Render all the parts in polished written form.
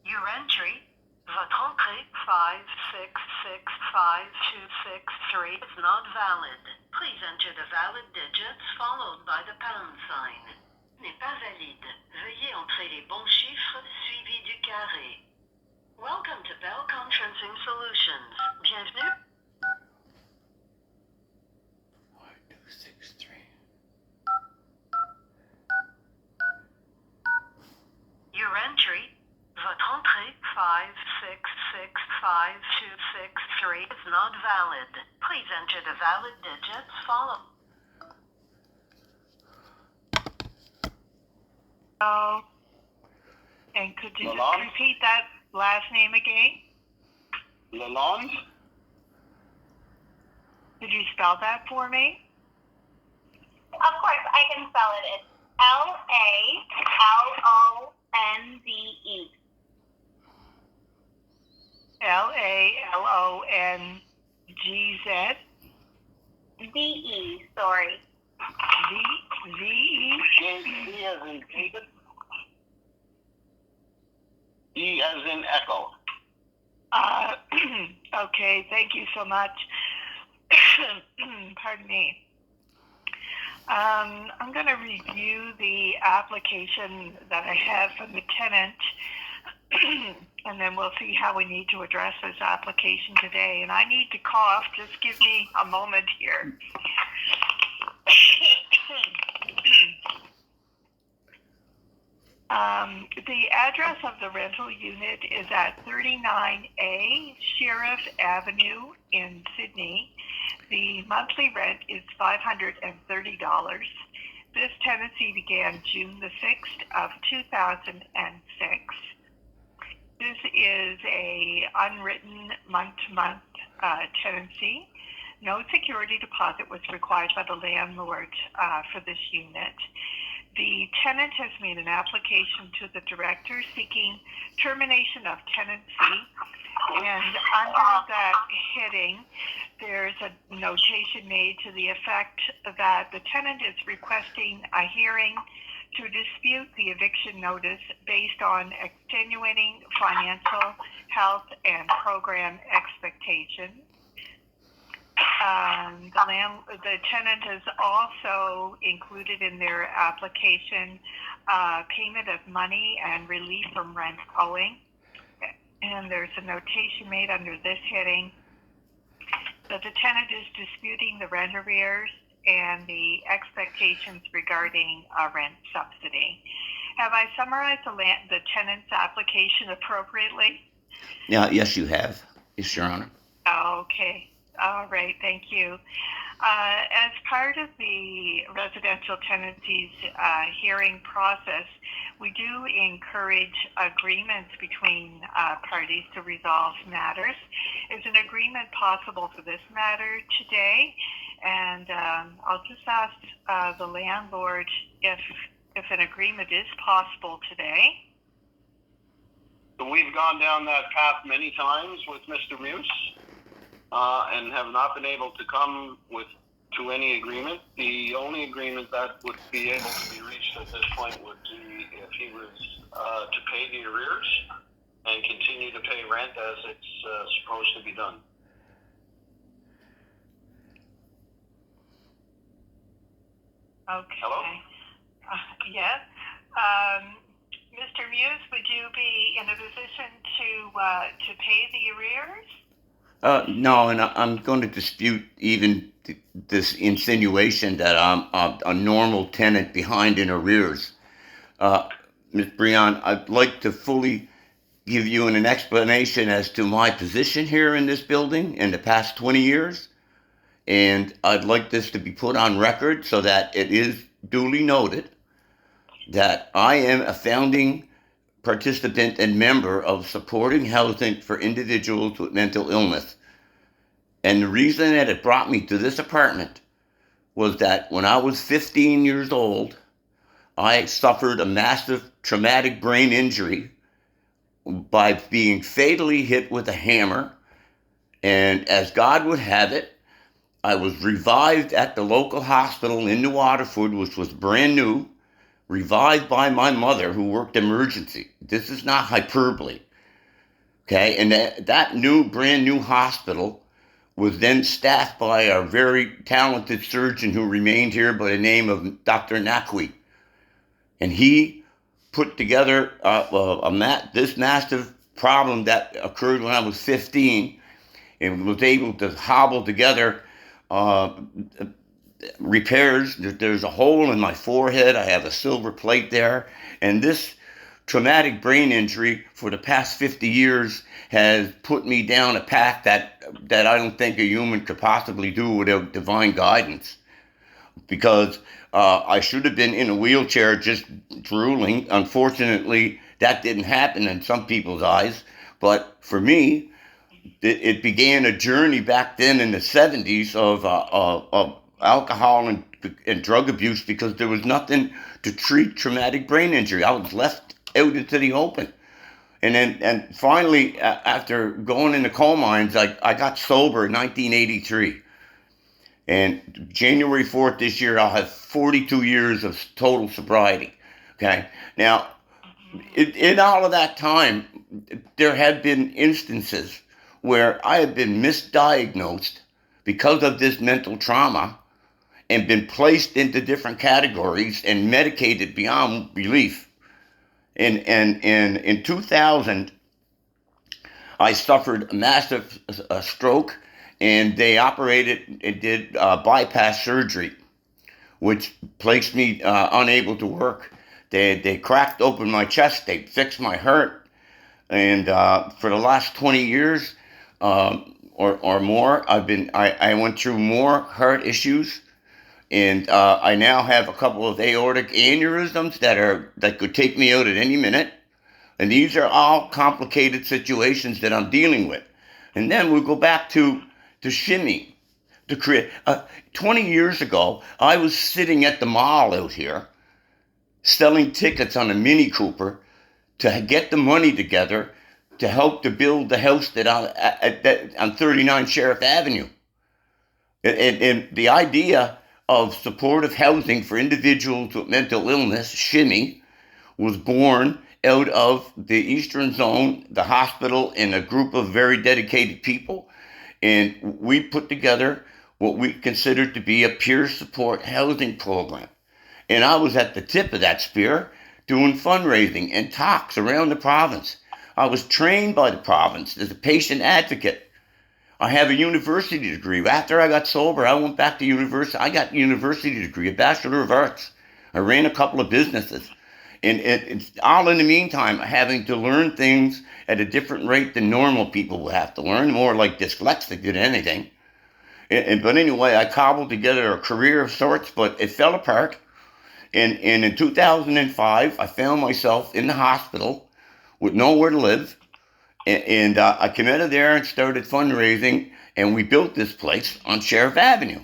Your entry, votre entrée 5665263 is not valid. Please enter the valid digits followed by the pound sign. N'est pas valide. Veuillez entrer les bons chiffres suivis du carré. Welcome to Bell Conferencing Solutions. Bienvenue. 5263. Your entry, votre entrée 5665263 is not valid. Please enter the valid digits followed. Oh, and could you just repeat that last name again? Lalonde? Could you spell that for me? Of course, I can spell it. It's Lalonde. Lalongz. DE, sorry. V-E? D as in David. E as in Echo. Okay, thank you so much. Pardon me. I'm going to review the application that I have from the tenant, and then we'll see how we need to address this application today. And I need to cough. Just give me a moment here. The address of the rental unit is at 39A Sheriff Avenue in Sydney. The monthly rent is $530. This tenancy began June the 6th of 2006. This is a unwritten month-to-month tenancy. No security deposit was required by the landlord for this unit. The tenant has made an application to the director seeking termination of tenancy, and under that heading, there's a notation made to the effect that the tenant is requesting a hearing to dispute the eviction notice based on extenuating financial, health, and program expectations. The tenant has also included in their application payment of money and relief from rent owing. And there's a notation made under this heading that the tenant is disputing the rent arrears and the expectations regarding a rent subsidy. Have I summarized the tenant's application appropriately? Yeah, yes, you have. Yes, Your Honor. Okay. All right, thank you. As part of the residential tenancies hearing process, we do encourage agreements between parties to resolve matters. Is an agreement possible for this matter today? And I'll just ask the landlord if an agreement is possible today. We've gone down that path many times with Mr. Muise. And have not been able to come to any agreement. The only agreement that would be able to be reached at this point would be if he was to pay the arrears and continue to pay rent as it's supposed to be done. Okay. Hello? Yes. Mr. Muise, would you be in a position to pay the arrears? No, and I'm going to dispute even this insinuation that I'm a normal tenant behind in arrears. Ms. Breon, I'd like to fully give you an explanation as to my position here in this building in the past 20 years. And I'd like this to be put on record so that it is duly noted that I am a founding participant and member of supporting housing for individuals with mental illness. And the reason that it brought me to this apartment was that when I was 15 years old, I suffered a massive traumatic brain injury by being fatally hit with a hammer. And as God would have it, I was revived at the local hospital in New Waterford, which was brand new, revived by my mother who worked emergency. This is not hyperbole. Okay, and that new, brand new hospital was then staffed by a very talented surgeon who remained here by the name of Dr. Nakwi. And he put together this massive problem that occurred when I was 15 and was able to hobble together repairs. There's a hole in my forehead. I have a silver plate there. And this traumatic brain injury for the past 50 years has put me down a path that I don't think a human could possibly do without divine guidance. Because I should have been in a wheelchair just drooling. Unfortunately, that didn't happen in some people's eyes. But for me, it began a journey back then in the 70s of alcohol and drug abuse, because there was nothing to treat traumatic brain injury. I was left out into the open. And finally, after going in the coal mines, I got sober in 1983. And January 4th this year, I'll have 42 years of total sobriety. Okay. Now, in all of that time, there have been instances where I have been misdiagnosed because of this mental trauma and been placed into different categories and medicated beyond belief. And in 2000, I suffered a massive stroke, and they operated and did bypass surgery, which placed me unable to work. They cracked open my chest, they fixed my heart, and for the last 20 years or more, I went through more heart issues, and I now have a couple of aortic aneurysms that could take me out at any minute. And these are all complicated situations that I'm dealing with. And then we'll go back to shimmy. To create 20 years ago, I was sitting at the mall out here selling tickets on a Mini Cooper to get the money together to help to build the house that on 39 Sheriff Avenue. And the idea of supportive housing for individuals with mental illness, shimmy, was born out of the Eastern Zone, the hospital, and a group of very dedicated people. And we put together what we considered to be a peer support housing program. And I was at the tip of that spear doing fundraising and talks around the province. I was trained by the province as a patient advocate. I have a university degree. After I got sober, I went back to university. I got a university degree, a Bachelor of Arts. I ran a couple of businesses. And it's all in the meantime, having to learn things at a different rate than normal people will have to learn, more like dyslexic than anything. But anyway, I cobbled together a career of sorts, but it fell apart. And in 2005, I found myself in the hospital with nowhere to live. And I came out of there and started fundraising, and we built this place on Sheriff Avenue.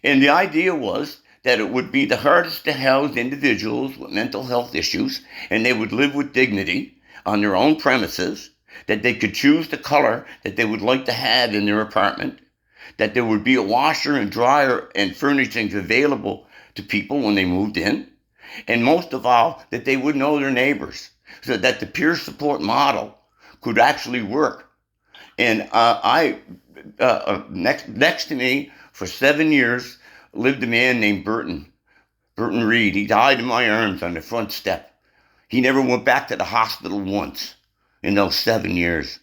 And the idea was that it would be the hardest to house individuals with mental health issues, and they would live with dignity on their own premises, that they could choose the color that they would like to have in their apartment, that there would be a washer and dryer and furnishings available to people when they moved in, and most of all, that they would know their neighbors, so that the peer support model could actually work. And next to me for 7 years lived a man named Burton Reed. He died in my arms on the front step. He never went back to the hospital once in those 7 years.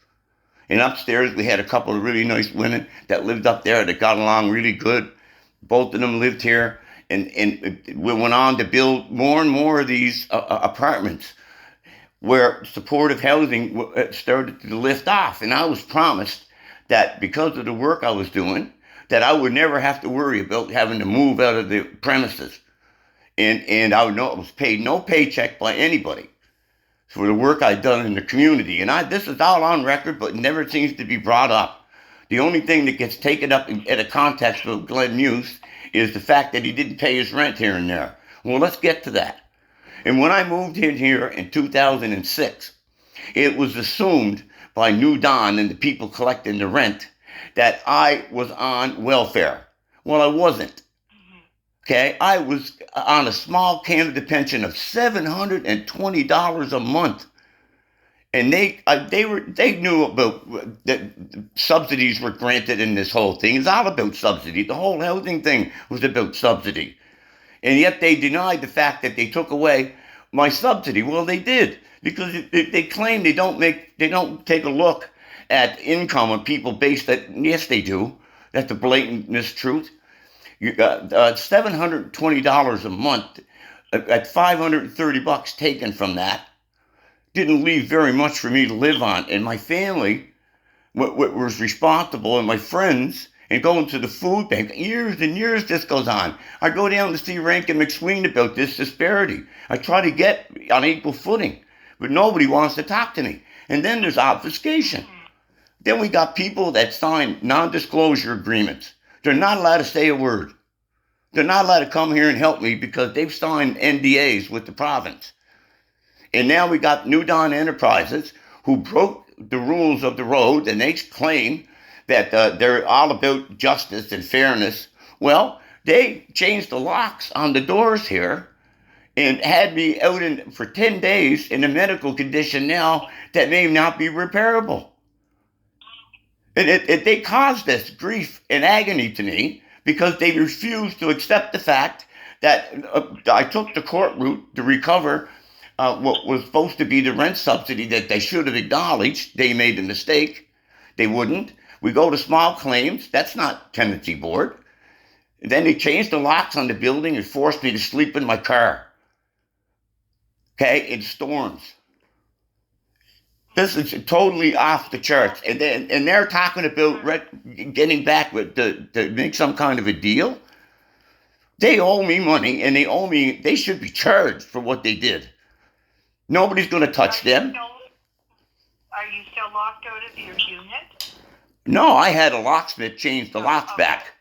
And upstairs we had a couple of really nice women that lived up there that got along really good. Both of them lived here, and we went on to build more and more of these apartments where supportive housing started to lift off. And I was promised that because of the work I was doing, that I would never have to worry about having to move out of the premises. And I was paid no paycheck by anybody for the work I'd done in the community. And this is all on record, but never seems to be brought up. The only thing that gets taken up in a context of Glen Muise is the fact that he didn't pay his rent here and there. Well, let's get to that. And when I moved in here in 2006, it was assumed by New Dawn and the people collecting the rent that I was on welfare. Well, I wasn't. Okay, I was on a small candidate pension of $720 a month, and they knew about that subsidies were granted in this whole thing. It's all about subsidy. The whole housing thing was about subsidy, and yet they denied the fact that they took away my subsidy. Well, they did because they claim they don't take a look at income of people based that. Yes, they do. That's the blatant mistruth. You got $720 a month at $530 taken from that. Didn't leave very much for me to live on, and my family what was responsible, and my friends, and going to the food bank. Years and years this goes on. I go down to see Rankin McSween about this disparity. I try to get on equal footing, but nobody wants to talk to me. And then there's obfuscation. Then we got people that sign non-disclosure agreements. They're not allowed to say a word. They're not allowed to come here and help me because they've signed NDAs with the province. And now we got New Dawn Enterprises who broke the rules of the road, and they claim that they're all about justice and fairness. Well, they changed the locks on the doors here and had me out for 10 days in a medical condition now that may not be repairable. And they caused this grief and agony to me because they refused to accept the fact that I took the court route to recover what was supposed to be the rent subsidy that they should have acknowledged. They made a mistake. They wouldn't. We go to small claims. That's not tenancy board. And then they changed the locks on the building and forced me to sleep in my car. Okay, in storms. This is totally off the charts. And they're talking about getting back to make some kind of a deal. They owe me money, and they should be charged for what they did. Nobody's going to touch them. Are you still locked out of your unit? No, I had a locksmith change the locks back.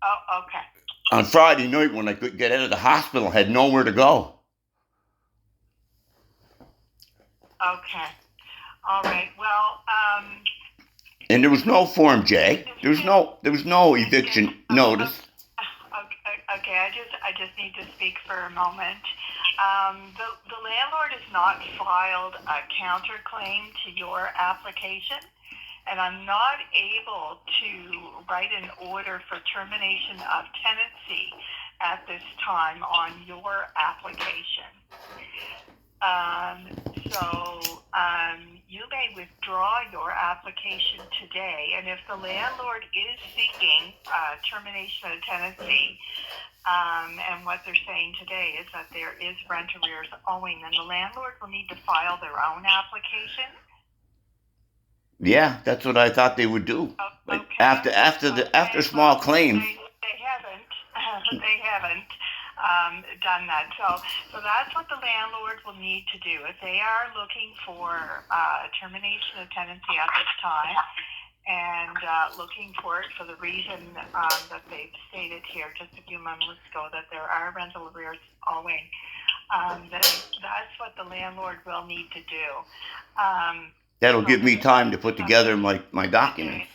Oh, okay. On Friday night when I could get out of the hospital, I had nowhere to go. Okay. All right. Well, and there was no Form J. There was no eviction notice. Okay. I just need to speak for a moment. The landlord has not filed a counterclaim to your application, and I'm not able to write an order for termination of tenancy at this time on your application. You may withdraw your application today, and if the landlord is seeking termination of tenancy, and what they're saying today is that there is rent arrears owing, then the landlord will need to file their own application. Yeah, that's what I thought they would do. Okay. After small claims. They haven't. They haven't done that. So that's what the landlord will need to do. If they are looking for termination of tenancy at this time, and looking for it for the reason that they've stated here just a few moments ago, that there are rental arrears owing, then that's what the landlord will need to do. That'll give me time to put together my documents.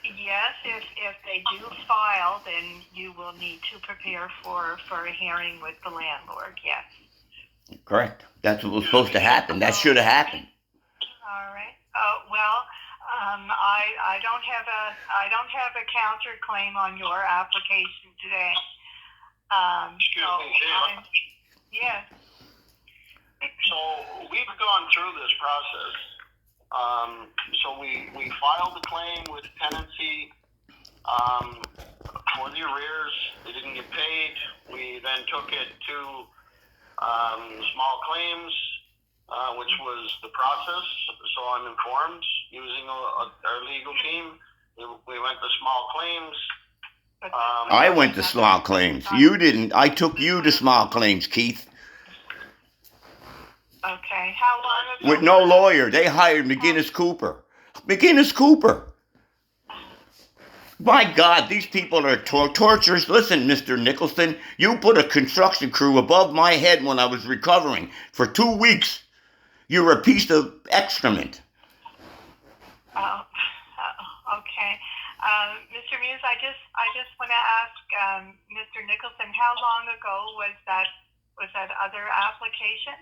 Yes, if they do file, then you will need to prepare for a hearing with the landlord, yes. Correct. That's what was supposed to happen. That should have happened. All right. I don't have a counterclaim on your application today. Excuse me, Sheila. Yes. So we've gone through this process. So we filed the claim with tenancy for the arrears. They didn't get paid. We then took it to small claims, which was the process. So I'm informed using our legal team. We went to small claims. I went to small claims. You didn't. I took you to small claims, Keith. Okay. How long ago? With no lawyer. They hired McGinnis Cooper. McGinnis Cooper. My God, these people are torturers. Listen, Mr. Nicholson, you put a construction crew above my head when I was recovering for 2 weeks. You're a piece of excrement. Mr. Muise, I just want to ask Mr. Nicholson, how long ago was that other application?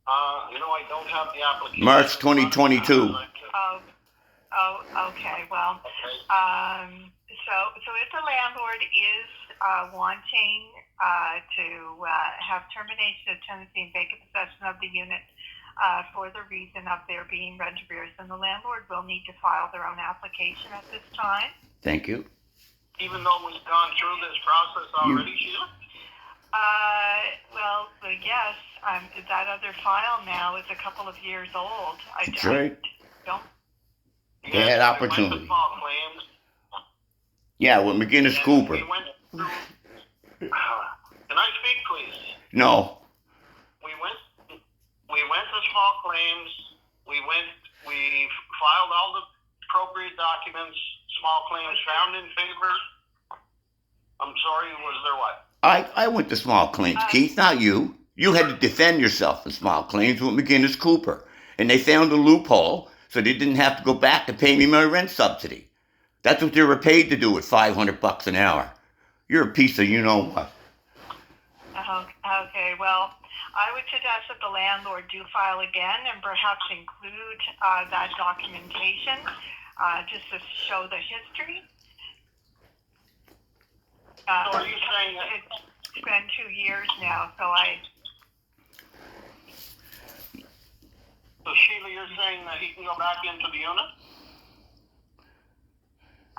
I don't have the application. March 2022. Okay. Well, so if the landlord is wanting to have termination of tenancy and vacant possession of the unit for the reason of there being rent arrears, then the landlord will need to file their own application at this time. Thank you. Even though we've gone through this process already, Sheila? Well, yes, that other file now is a couple of years old. That's right. Don't. They had opportunity. We went to small claims. Yeah, with McGinnis Cooper. We went through, can I speak, please? No. We went to small claims. We filed all the appropriate documents. Small claims found in favor. I'm sorry, was there what? I went to small claims, Keith, not you. You had to defend yourself in small claims with McGinnis Cooper. And they found a loophole, so they didn't have to go back to pay me my rent subsidy. That's what they were paid to do at $500 an hour. You're a piece of you-know-what. Okay, well, I would suggest that the landlord do file again and perhaps include that documentation just to show the history. So are you saying that it's been 2 years now, so Sheila, you're saying that he can go back into the unit?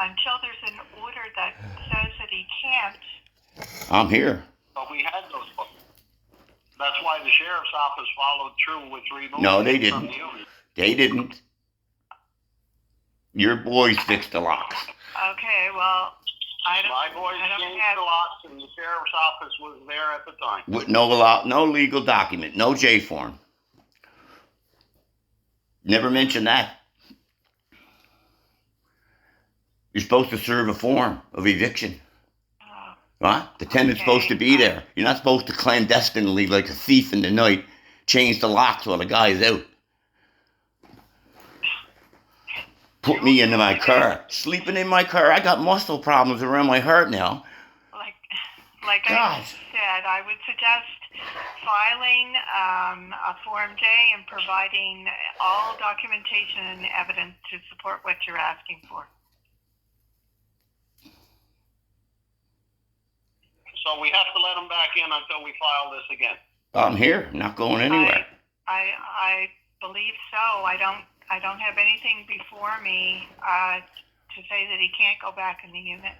until there's an order that says that he can't. I'm here. But we had those books. That's why the sheriff's office followed through with removing No, they it from didn't. the unit. They didn't. Your boys fixed the locks. Okay, well, My boys changed the locks, and the sheriff's office was there at the time. With no legal document, no J form. Never mentioned that. You're supposed to serve a form of eviction. What? The tenant's supposed to be there. You're not supposed to clandestinely, like a thief in the night, change the locks while the guy's out. Put me into my car. Sleeping in my car. I got muscle problems around my heart now. Like I said, I would suggest filing a Form J and providing all documentation and evidence to support what you're asking for. So we have to let them back in until we file this again. I'm here. I'm not going anywhere. I believe so. I don't have anything before me to say that he can't go back in the unit.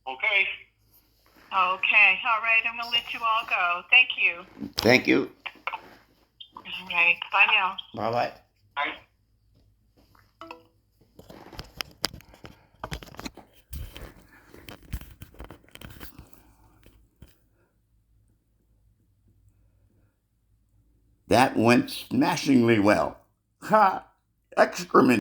Okay. Okay. All right. I'm going to let you all go. Thank you. Thank you. All right. Bye now. Bye-bye. Bye. That went smashingly well. Ha! Excrement.